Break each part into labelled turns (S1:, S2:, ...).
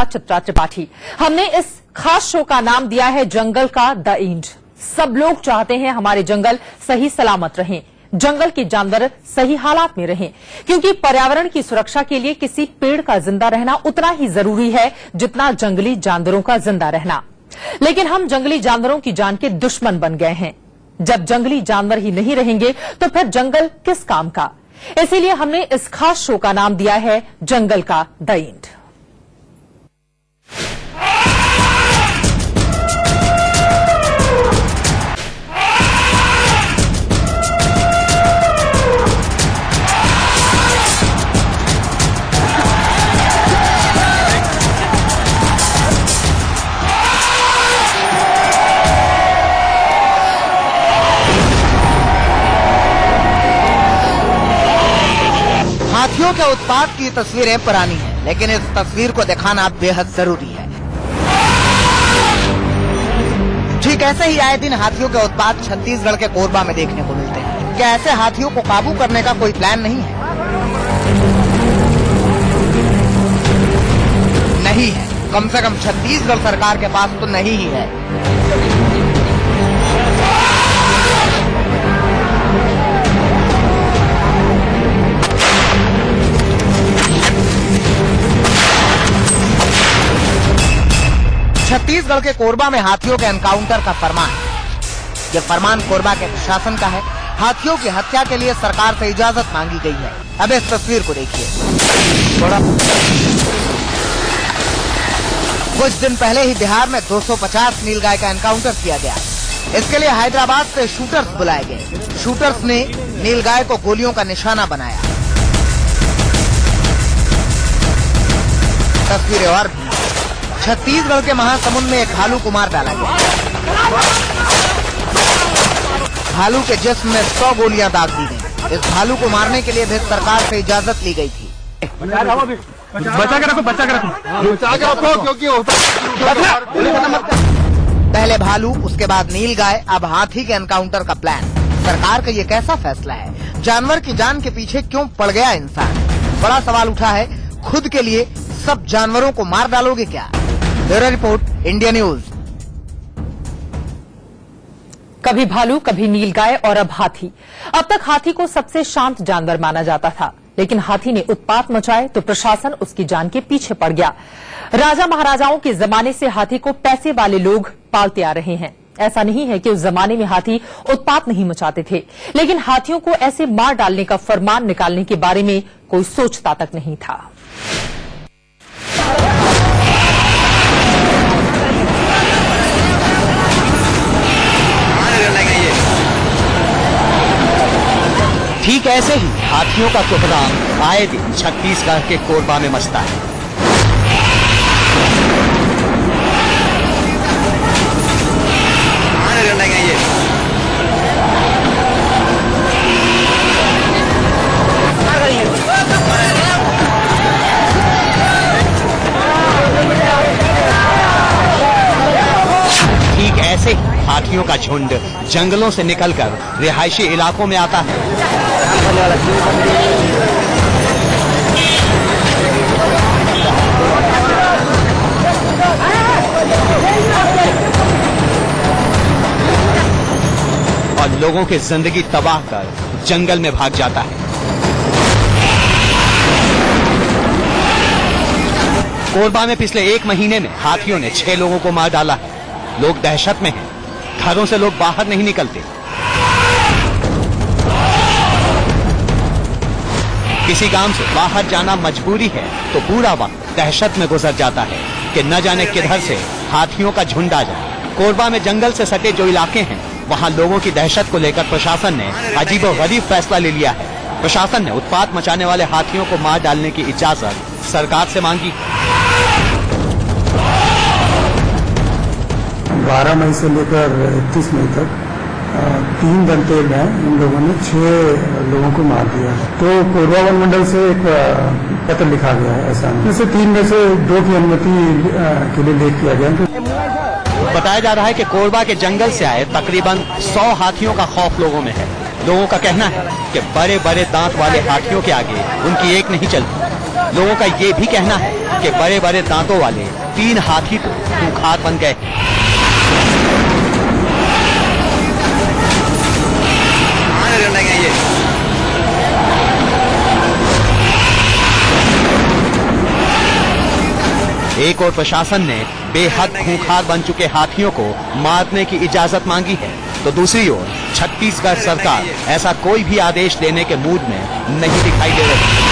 S1: चित्रा त्रिपाठी। हमने इस खास शो का नाम दिया है जंगल का द एंड। सब लोग चाहते हैं हमारे जंगल सही सलामत रहें, जंगल के जानवर सही हालात में रहें, क्योंकि पर्यावरण की सुरक्षा के लिए किसी पेड़ का जिंदा रहना उतना ही जरूरी है जितना जंगली जानवरों का जिंदा रहना। लेकिन हम जंगली जानवरों की जान के दुश्मन बन गए हैं। जब जंगली जानवर ही नहीं रहेंगे तो फिर जंगल किस काम का? इसीलिए हमने इस खास शो का नाम दिया है जंगल का द एंड।
S2: हाथियों के उत्पात की तस्वीरें पुरानी हैं, लेकिन इस तस्वीर को दिखाना बेहद जरूरी है। ठीक ऐसे ही आए दिन हाथियों के उत्पात छत्तीसगढ़ के कोरबा में देखने को मिलते हैं। क्या ऐसे हाथियों को काबू करने का कोई प्लान नहीं है? नहीं है, कम से कम छत्तीसगढ़ सरकार के पास तो नहीं ही है। छत्तीसगढ़ के कोरबा में हाथियों के एनकाउंटर का फरमान। ये फरमान कोरबा के प्रशासन का है। हाथियों की हत्या के लिए सरकार से इजाजत मांगी गई है। अब इस तस्वीर को देखिए। कुछ दिन पहले ही बिहार में 250 नीलगाय का एनकाउंटर किया गया। इसके लिए हैदराबाद से शूटर्स बुलाए गए। शूटर्स ने नीलगाय को गोलियों का निशाना बनाया। तस्वीरें और भी। छत्तीसगढ़ के महासमुंद में एक भालू को मार डाला गया। भालू के जिस्म में 100 गोलियां दाग दी गई। इस भालू को मारने के लिए भी सरकार से इजाजत ली गई थी।
S3: बचा के रखो, बचा के रखो, क्योंकि
S2: पहले भालू, उसके बाद नीलगाय, अब हाथी के एनकाउंटर का प्लान। सरकार का ये कैसा फैसला है? जानवर की जान के पीछे क्यों पड़ गया इंसान? बड़ा सवाल उठा है। खुद के लिए सब जानवरों को मार डालोगे क्या? Bureau report, India news.
S1: कभी भालू, कभी नीलगाय और अब हाथी। अब तक हाथी को सबसे शांत जानवर माना जाता था, लेकिन हाथी ने उत्पात मचाए तो प्रशासन उसकी जान के पीछे पड़ गया। राजा महाराजाओं के जमाने से हाथी को पैसे वाले लोग पालते आ रहे हैं। ऐसा नहीं है कि उस जमाने में हाथी उत्पात नहीं मचाते थे, लेकिन हाथियों को ऐसे मार डालने का फरमान निकालने के बारे में कोई सोचता तक नहीं था।
S4: ठीक ऐसे ही हाथियों का कोहराम आए दिन छत्तीसगढ़ के कोरबा में मचता है। ठीक ऐसे ही हाथियों का झुंड जंगलों से निकलकर रिहायशी इलाकों में आता है। और लोगों की जिंदगी तबाह कर जंगल में भाग जाता है। कोरबा में पिछले 1 महीने में हाथियों ने 6 लोगों को मार डाला है। लोग दहशत में हैं। घरों से लोग बाहर नहीं निकलते। किसी गांव से बाहर जाना मजबूरी है तो पूरा वक्त दहशत में गुजर जाता है कि न जाने किधर से हाथियों का झुंड आ जाए। कोरबा में जंगल से सटे जो इलाके हैं, वहां लोगों की दहशत को लेकर प्रशासन ने अजीबोगरीब फैसला ले लिया है। प्रशासन ने उत्पात मचाने वाले हाथियों को मार डालने की इजाजत सरकार से मांगी।
S3: 12 मई से लेकर 31 मई तक 3 घंटे में इन लोगों ने 6 लोगों को मार दिया। तो कोरबा वन मंडल से एक पत्र लिखा गया है। ऐसा जैसे 3 में से 2 की अनुमति के लिए लेख किया गया।
S4: बताया जा रहा है कि कोरबा के जंगल से आए तकरीबन 100 हाथियों का खौफ लोगों में है। लोगों का कहना है कि बड़े बड़े दांत वाले हाथियों के आगे उनकी एक नहीं चलती। लोगों का ये भी कहना है कि बड़े बड़े दांतों वाले 3 हाथी तो खूंखार बन गए। एक और प्रशासन ने बेहद खूंखार बन चुके हाथियों को मारने की इजाजत मांगी है, तो दूसरी ओर छत्तीसगढ़ सरकार ऐसा कोई भी आदेश देने के मूड में नहीं दिखाई दे रही।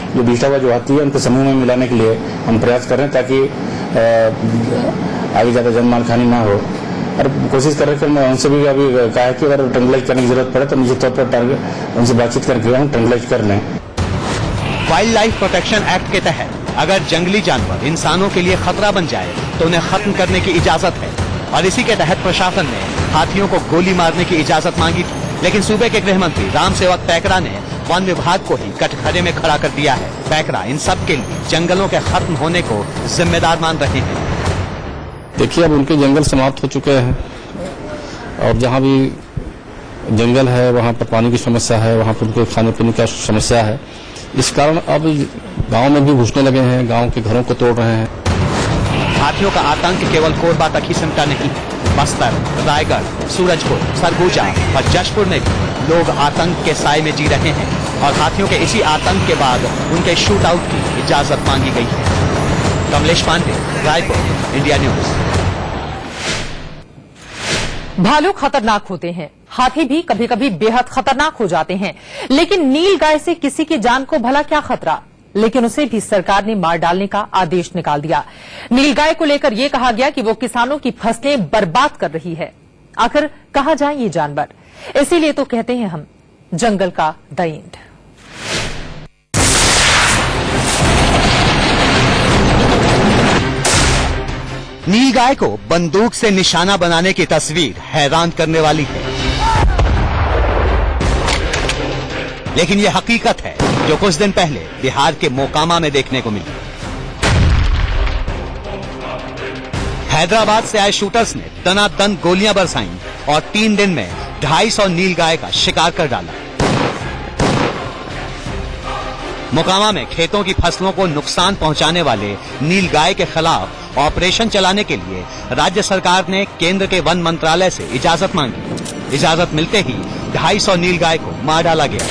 S5: जो बीटा हुआ जो हाथी है उनको समूह में मिलाने के लिए हम प्रयास कर रहे हैं ताकि आगे ज्यादा जनमाल हानि ना हो, और कोशिश कर रहे हैं कि मैं उनसे भी अभी कहा है कि अगर ट्रंगलाइज करने की जरूरत पड़े तो निश्चित तौर पर उनसे बातचीत करके हम ट्रंगलाइज कर लें।
S4: वाइल्ड लाइफ प्रोटेक्शन एक्ट के तहत अगर जंगली जानवर इंसानों के लिए खतरा बन जाए तो उन्हें खत्म करने की इजाजत है, और इसी के तहत प्रशासन ने हाथियों को गोली मारने की इजाजत मांगी थी। लेकिन सूबे के गृह मंत्री रामसेवक पैकरा ने वन विभाग को ही कटघरे में खड़ा कर दिया है। पैकरा इन सब के लिए जंगलों के खत्म होने को जिम्मेदार मान रहे हैं।
S5: देखिए, अब उनके जंगल समाप्त हो चुके हैं और जहाँ भी जंगल है वहाँ पर पानी की समस्या है, वहाँ पर उनके खाने पीने का समस्या है। इस कारण अब गांव में भी घुसने लगे हैं, गांव के घरों को तोड़ रहे हैं।
S4: हाथियों का आतंक केवल कोरबा तक ही सिमटा नहीं, बस्तर, रायगढ़, सूरजपुर, सरगुजा और जशपुर में भी लोग आतंक के साए में जी रहे हैं, और हाथियों के इसी आतंक के बाद उनके शूट आउट की इजाजत मांगी गई है। Kamlesh Pandey, Raipur, India news.
S1: भालू खतरनाक होते हैं, हाथी भी कभी कभी बेहद खतरनाक हो जाते हैं, लेकिन नील गाय से किसी की जान को भला क्या खतरा। लेकिन उसे भी सरकार ने मार डालने का आदेश निकाल दिया। नील गाय को लेकर यह कहा गया कि वो किसानों की फसलें बर्बाद कर रही है। आखिर कहां जाए ये जानवर, इसीलिए तो कहते हैं हम जंगल का द एंड।
S4: नीलगाय को बंदूक से निशाना बनाने की तस्वीर हैरान करने वाली है, लेकिन यह हकीकत है जो कुछ दिन पहले बिहार के मोकामा में देखने को मिली। हैदराबाद से आए शूटर्स ने दनादन गोलियां बरसाईं और 3 दिन में 250 नीलगाय का शिकार कर डाला। मोकामा में खेतों की फसलों को नुकसान पहुंचाने वाले नीलगाय के खिलाफ ऑपरेशन चलाने के लिए राज्य सरकार ने केंद्र के वन मंत्रालय से इजाजत मांगी। इजाजत मिलते ही 250 नीलगाय को मार डाला गया।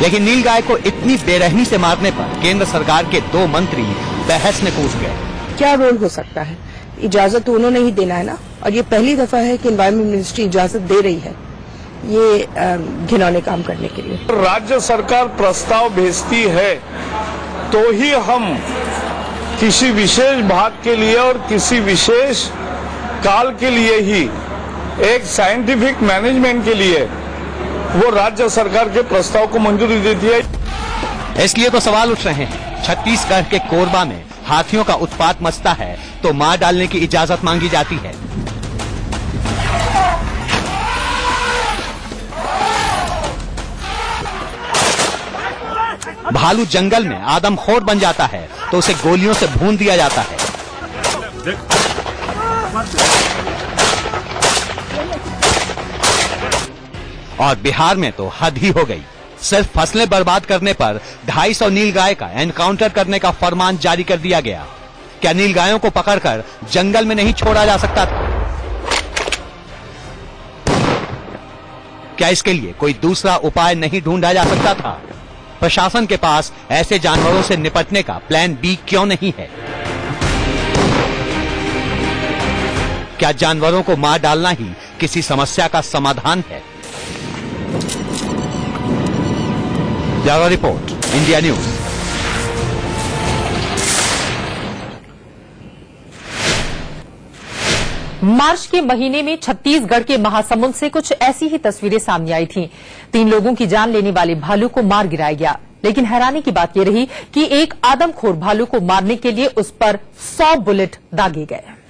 S4: लेकिन नीलगाय को इतनी बेरहमी से मारने पर केंद्र सरकार के 2 मंत्री बहस में कूद गए।
S6: क्या रोल हो सकता है? इजाजत तो उन्होंने ही देना है ना, और ये पहली दफा है कि एनवायरमेंट मिनिस्ट्री इजाजत दे रही है ये घिनौने काम करने के लिए।
S7: राज्य सरकार प्रस्ताव भेजती है तो ही हम किसी विशेष भाग के लिए और किसी विशेष काल के लिए ही एक साइंटिफिक मैनेजमेंट के लिए वो राज्य सरकार के प्रस्ताव को मंजूरी देती है।
S4: इसलिए तो सवाल उठ रहे हैं, छत्तीसगढ़ के कोरबा में हाथियों का उत्पात मचता है तो मार डालने की इजाजत मांगी जाती है। भालू जंगल में आदमखोर बन जाता है तो उसे गोलियों से भून दिया जाता है। और बिहार में तो हद ही हो गई। सिर्फ फसलें बर्बाद करने पर 250 नीलगाय का एनकाउंटर करने का फरमान जारी कर दिया गया। क्या नीलगायों को पकड़कर जंगल में नहीं छोड़ा जा सकता था? क्या इसके लिए कोई दूसरा उपाय नहीं ढूंढा जा सकता था? प्रशासन के पास ऐसे जानवरों से निपटने का प्लान बी क्यों नहीं है? क्या जानवरों को मार डालना ही किसी समस्या का समाधान है? Bureau report, India news.
S1: मार्च के महीने में छत्तीसगढ़ के महासमुंद से कुछ ऐसी ही तस्वीरें सामने आई थीं। 3 लोगों की जान लेने वाले भालू को मार गिराया गया, लेकिन हैरानी की बात यह रही कि एक आदमखोर भालू को मारने के लिए उस पर 100 बुलेट दागे गए।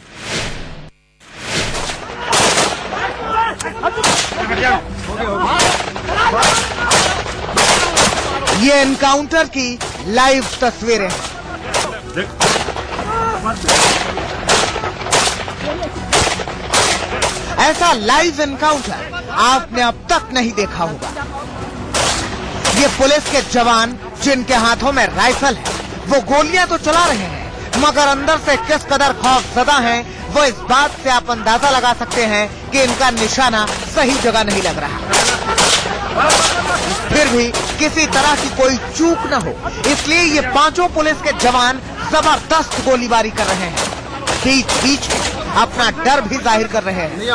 S2: ये एनकाउंटर की लाइव तस्वीरें। ऐसा लाइव एनकाउंटर आपने अब तक नहीं देखा होगा। ये पुलिस के जवान जिनके हाथों में राइफल है, वो गोलियां तो चला रहे हैं, मगर अंदर से किस कदर खौफजदा हैं, वो इस बात से आप अंदाजा लगा सकते हैं कि इनका निशाना सही जगह नहीं लग रहा। फिर भी किसी तरह की कोई चूक न हो, इसलिए ये पांचों पुलिस के जवान जबरदस्त गोलीबारी कर रहे हैं। बीच बीच में अपना डर भी जाहिर कर रहे हैं।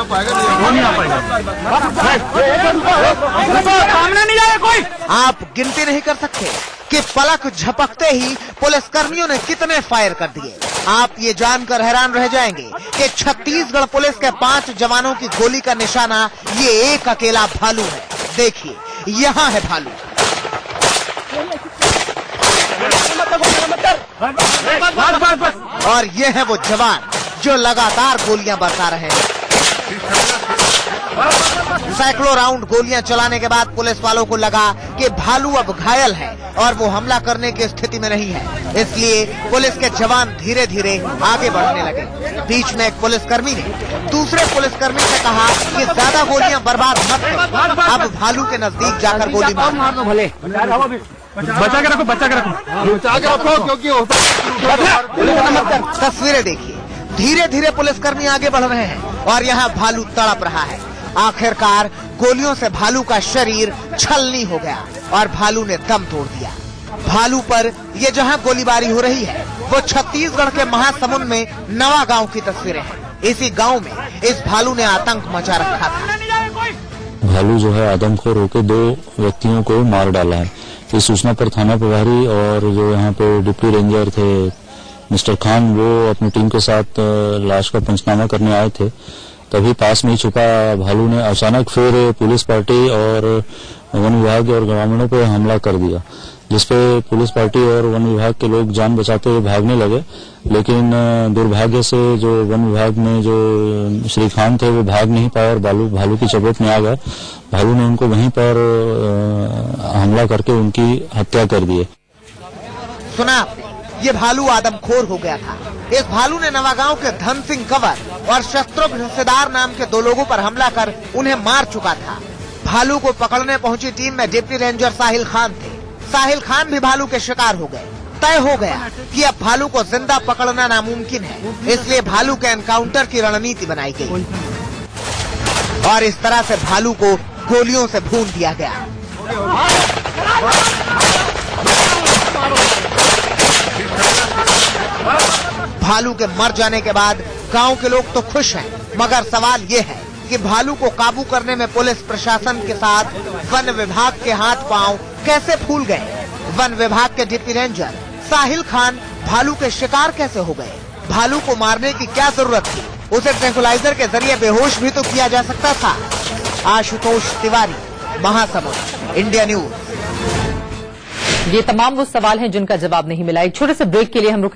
S2: आप गिनती नहीं कर सकते कि पलक झपकते ही पुलिसकर्मियों ने कितने फायर कर दिए। आप ये जानकर हैरान रह जाएंगे कि छत्तीसगढ़ पुलिस के 5 जवानों की गोली का निशाना ये एक अकेला भालू है। देखिए, यहाँ है भालू। और ये है वो जवान जो लगातार गोलियां बरसा रहे हैं। सैकड़ों राउंड गोलियां चलाने के बाद पुलिस वालों को लगा कि भालू अब घायल है और वो हमला करने की स्थिति में नहीं है, इसलिए पुलिस के जवान धीरे धीरे आगे बढ़ने लगे। बीच में एक पुलिसकर्मी ने दूसरे पुलिसकर्मी से कहा कि ज्यादा गोलियां बर्बाद मत करो, अब भालू के नजदीक जाकर गोली मारो। भले
S3: बचा के रखो, बचा के रखो, क्योंकि
S2: तस्वीरें देखिए, धीरे धीरे पुलिसकर्मी आगे बढ़ रहे हैं और यहाँ भालू तड़प रहा है। आखिरकार गोलियों से भालू का शरीर छलनी हो गया और भालू ने दम तोड़ दिया। भालू पर ये जहाँ गोलीबारी हो रही है, वो छत्तीसगढ़ के महासमुंद में नवा गांव की तस्वीरें हैं। इसी गांव में इस भालू ने आतंक मचा रखा था।
S8: भालू जो है आदमखोर होकर 2 व्यक्तियों को मार डाला है। इस सूचना पर थाना प्रभारी और जो यहाँ पे डिप्टी रेंजर थे मिस्टर खान, वो अपनी टीम के साथ लाश का पंचनामा करने आए थे। तभी पास में ही छुपा भालू ने अचानक फिर पुलिस पार्टी और वन विभाग और ग्रामीणों पर हमला कर दिया, जिसपे पुलिस पार्टी और वन विभाग के लोग जान बचाते हुए भागने लगे। लेकिन दुर्भाग्य से जो वन विभाग में जो श्री खान थे वो भाग नहीं पाए और भालू की चपेट में आ गए। भालू ने उनको वहीं पर हमला करके उनकी हत्या कर दी।
S2: सुना, ये भालू आदमखोर हो गया था। इस भालू ने नवागांव के धन सिंह कंवर और शत्रुघ्न सिदार नाम के 2 लोगों पर हमला कर उन्हें मार चुका था। भालू को पकड़ने पहुंची टीम में डिप्टी रेंजर साहिल खान थे। साहिल खान भी भालू के शिकार हो गए। तय हो गया कि अब भालू को जिंदा पकड़ना नामुमकिन है, इसलिए भालू के एनकाउंटर की रणनीति बनाई गई और इस तरह से भालू को गोलियों से भून दिया गया। भालू के मर जाने के बाद गांव के लोग तो खुश हैं, मगर सवाल ये है कि भालू को काबू करने में पुलिस प्रशासन के साथ वन विभाग के हाथ पांव कैसे फूल गए। वन विभाग के डिप्टी रेंजर साहिल खान भालू के शिकार कैसे हो गए। भालू को मारने की क्या जरूरत थी, उसे ट्रैंकुलाइजर के जरिए बेहोश भी तो किया जा सकता था। Ashutosh Tiwari, Mahasamund, India news.
S1: ये तमाम वो सवाल हैं जिनका जवाब नहीं मिला। एक छोटे से ब्रेक के लिए हम रुकेंगे।